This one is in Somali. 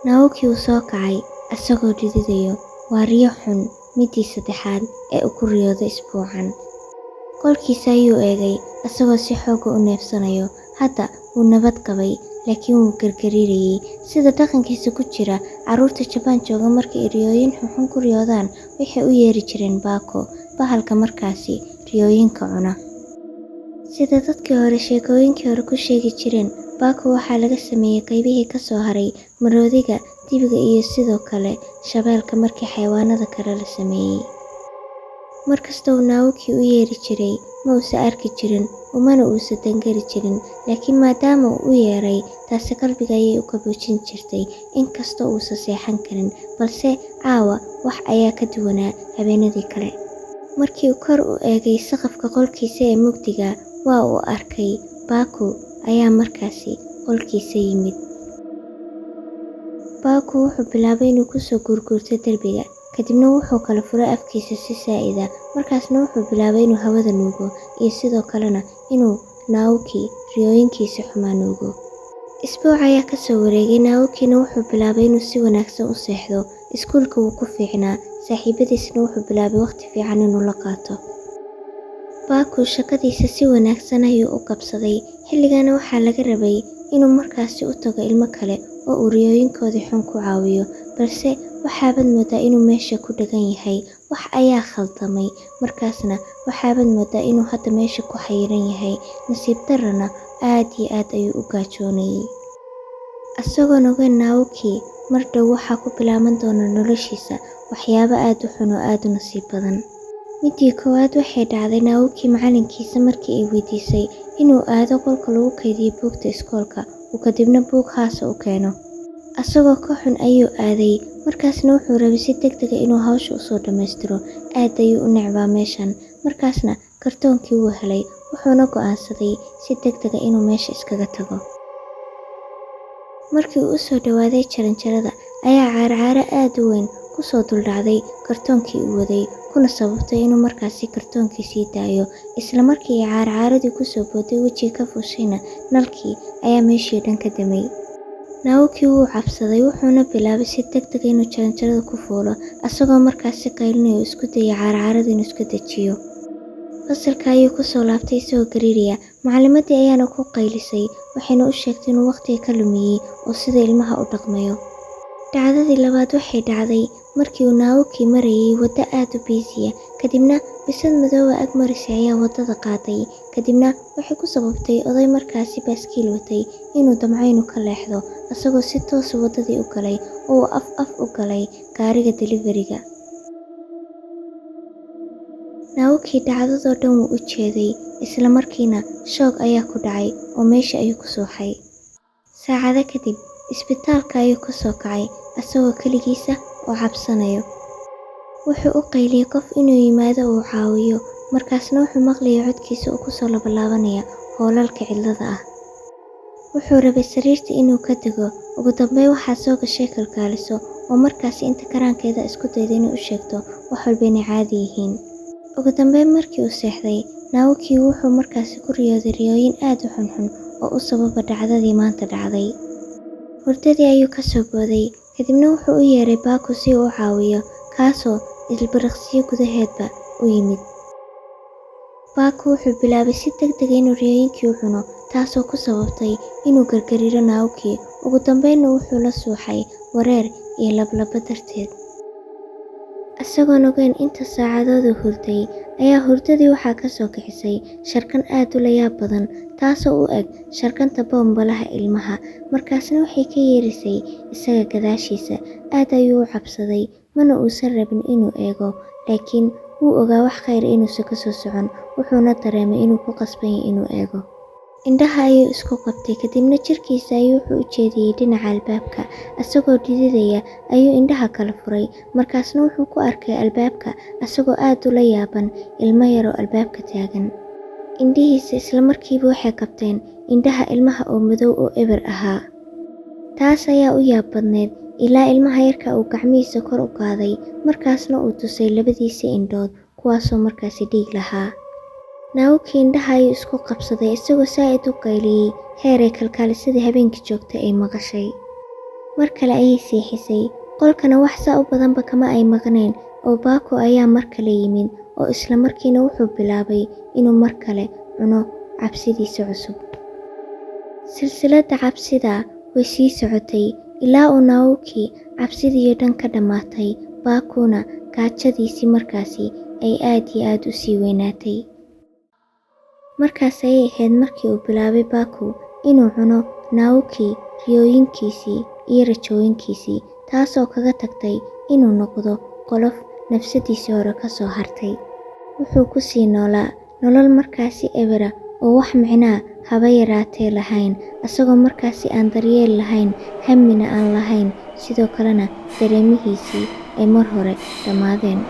Naoki wuu soo kacay asagoo dhididayo. Waa riyo xun midii saddexaad ee uu ku riyooday isbuucan. Qolkiisa ayuu eegay asagoo si xoog u neefsanayo. Hadda wuu nabad qabay, laakiin wuu gargariirayay. Sida dhaqankiisa ku jira, carruurta Japan jooga markay riyooyin xunxun ku riyoodaan, waxay u yeeri jireen bako, bahalka markaasi riyooyinka cuna. Sida dadkii hore sheekooyinkii hore ku sheegi jireen, bako waxaa laga sameeyay qaybihii ka soo haray maroodiga, dibiga iyo sidoo kale shabeelka markii xayawaanada kale la sameeyay. Markasta uu Naoki u yeeri jiray, ma uusan arki jirin, umana uusan dangari jirin, laakiin maadaama uu u yeeray, taasi qalbiga ayay u qaboojin jirtay, inkastoo uusan seexan karin, balse caawa wax ayaa ka duwanaa habeenadii kale. Markii uu kor u eegay saqafka qolkiisa ee mugdiga, waa uu arkay bako ayaa markaasi qolkiisa yimid. Bako wuxuu bilaabay inuu ku soo gurgurto derbiga, kadibna wuxuu kala furay afkiisa si saa'ida, markaasna wuxuu bilaabay inuu hawada nuugo iyo sidoo kalena inuu Naoki riyooyinkiisa xumaa nuugo. Isbuuc ayaa ka soo wareegay, Naokina wuxuu bilaabay inuu si wanaagsan u seexdo. Iskuulka wuu ku fiicnaa, saaxiibadiisna wuxuu bilaabay waqti fiican inuu la qaato. Bako shaqadiisa si wanaagsan ayuu u qabsaday. Xilligana waxaa laga rabay inuu markaasi u tago ilmo kale oo uu riyooyinkoodii xun ku caawiyo, balse waxaabad moodaa inuu meesha ku dhagan yahay. Wax ayaa khaldamay, markaasna waxaabad moodaa inuu hadda meesha ku xayiran yahay. Nasiib darrana aad iyo aad ayuu u gaajoonayay. Asagoo ogeyn Naoki mar dhow waxaa ku bilaaban doona noloshiisa waxyaabo aad u xun oo aad u nasiib badan. Midii koowaad waxay dhacday Naoki macalinkiisa markii ay weydiisay inuu aado qolka lagu kaydiyo buugta iskoolka, uu kadibna buug khaas u keeno. Asagoo ka xun ayuu aaday, markaasna wuxuu rabay si degdeg ah inuu hawsha u soo dhammaystiro. Aad ayuu u necbaa meeshan, markaasna kartoonkii wuu helay, wuxuuna go'aansaday si degdeg ah inuu meesha iskaga tago. Markii uu u soo dhawaaday jaranjarada, ayaa caarcaaro aad u weyn ku soo duldhacday kartoonkii uu waday, kuna sababtay inuu markaasi kartoonkii sii daayo. Isla markii ay caarcaaradii ku soo booday wejiga ka fuushayna, nalkii ayaa meeshii dhan ka damay. Naoki wuu cabsaday, wuxuuna bilaabay si degdeg ah inuu jaranjarada ku fuulo, asagoo markaasi qaylinayo isku dayay caarcaarada inuu iska dejiyo. Fasalka ayuu ku soo laabtay isagoo gariiraya. Macallimadii ayaana ku qaylisay, waxayna u sheegtay inuu waqtiga ka lumiyay oo sida ilmaha u dhaqmayo. Dhacdadii labaad waxay dhacday markii uu Naoki marayay waddo aad u biisiya, kadibna bisad madooba ag marisay ayaa waddada qaaday. Kadibna waxay ku sababtay oday markaasi baaskiil watay inuu damco inuu ka leexdo, asagoo si toos ah waddadii u galay oo uu af u galay gaariga delivery-ga. Naoki dhacdadoo dhan wuu u jeeday, isla markiina shoog ayaa ku dhacay oo meesha ayuu ku suuxay. Saacado kadib, isbitaalka ayuu ka soo kacay asagoo keligiisa oo cabsanayo. Wuxuu u qayliyay qof inuu yimaado oo uu caawiyo, markaasna wuxuu maqlayay codkiisa oo ku soo labalaabanaya hoolalka cidlada ah. Wuxuu rabay sariirta inuu ka dego. Ugu dambeyn waxaa soo gashay kalkaaliso oo markaasi inta karaankeeda isku dayday inay u sheegto wax walba inay caadi yihiin. Ugu dambeyn markii uu seexday, Naoki wuxuu markaasi ku riyooday riyooyin aad u xunxun oo u sababa dhacdadii maanta dhacday. Hurdadii ayuu ka soo booday, kadibna wuxuu u yeeray bako si uu u caawiyo, kaasoo ilbiriqsiyo gudaheedba u yimid. Bako wuxuu bilaabay si degdeg ah inuu riyooyinkii u cuno, taasoo ku sababtay inuu gargariiro Naoki. Ugu dambeynna wuxuu la suuxay wareer iyo lablaba darteed. Asagoo ogeyn inta saacadoodu hurday, ayaa hurdadii waxaa ka soo kicisay sharkan aad u layaab badan, taasoo u eg sharkanta boombalaha ilmaha. Markaasna waxay ka yeerisay isaga gadaashiisa. Aad ayuu u cabsaday, mana uusan rabin inuu eego, laakiin wuu ogaa wax khayr inuusan ka soo socon, wuxuuna dareemay inuu ku qasban yahay inuu eego. Indhaha ayuu isku qabtay, kadibna jirkiisa ayuu wuxuu u jeediyay dhinaca albaabka. Asagoo dhididaya ayuu indhaha kala furay, markaasna wuxuu ku arkay albaabka asagoo aad ula yaaban ilmo yar oo albaabka taagan. Indhihiisa isla markiiba waxay qabteen indhaha ilmaha oo madow oo eber ahaa. Taas ayaa u yaab badneed ilaa ilmaha yarka uu gacmihiisa kor u qaaday, markaasna uu tusay labadiisa indhood, kuwaasoo markaasi dhiig lahaa. Naoki indhaha ayuu isku qabsaday isagoo saa'id u qayliyay, heer ay kalkaalisadii habeenkii joogtay ay maqashay. Mar kale ayay seexisay, qolkana wax saa u badanba kama ay maqnayn oo Baako ayaa mar kale yimid oo isla markiina wuxuu bilaabay inuu mar kale cuno cabsidiisa cusub. Silsiladda cabsida way sii socotay ilaa uu Naoki cabsidii dhan ka dhammaatay, Baakona gaajadiisii markaasi ay aad iyo aad u sii weynaatay. Markaas ayay ahayd markii uu bilaabay Baako inuu cuno Naoki riyooyinkiisii iyo rajooyinkiisii, taasoo kaga tagtay inuu noqdo qolof nafsadiisii hore ka soo hartay. Wuxuu ku sii noolaa nolol markaasi ebera oo wax micnaa haba yaraatee lahayn, asagoo markaasi aan daryeel lahayn, hammina aan lahayn, sidoo kalena dareemihiisii ay mar hore dhammaadeen.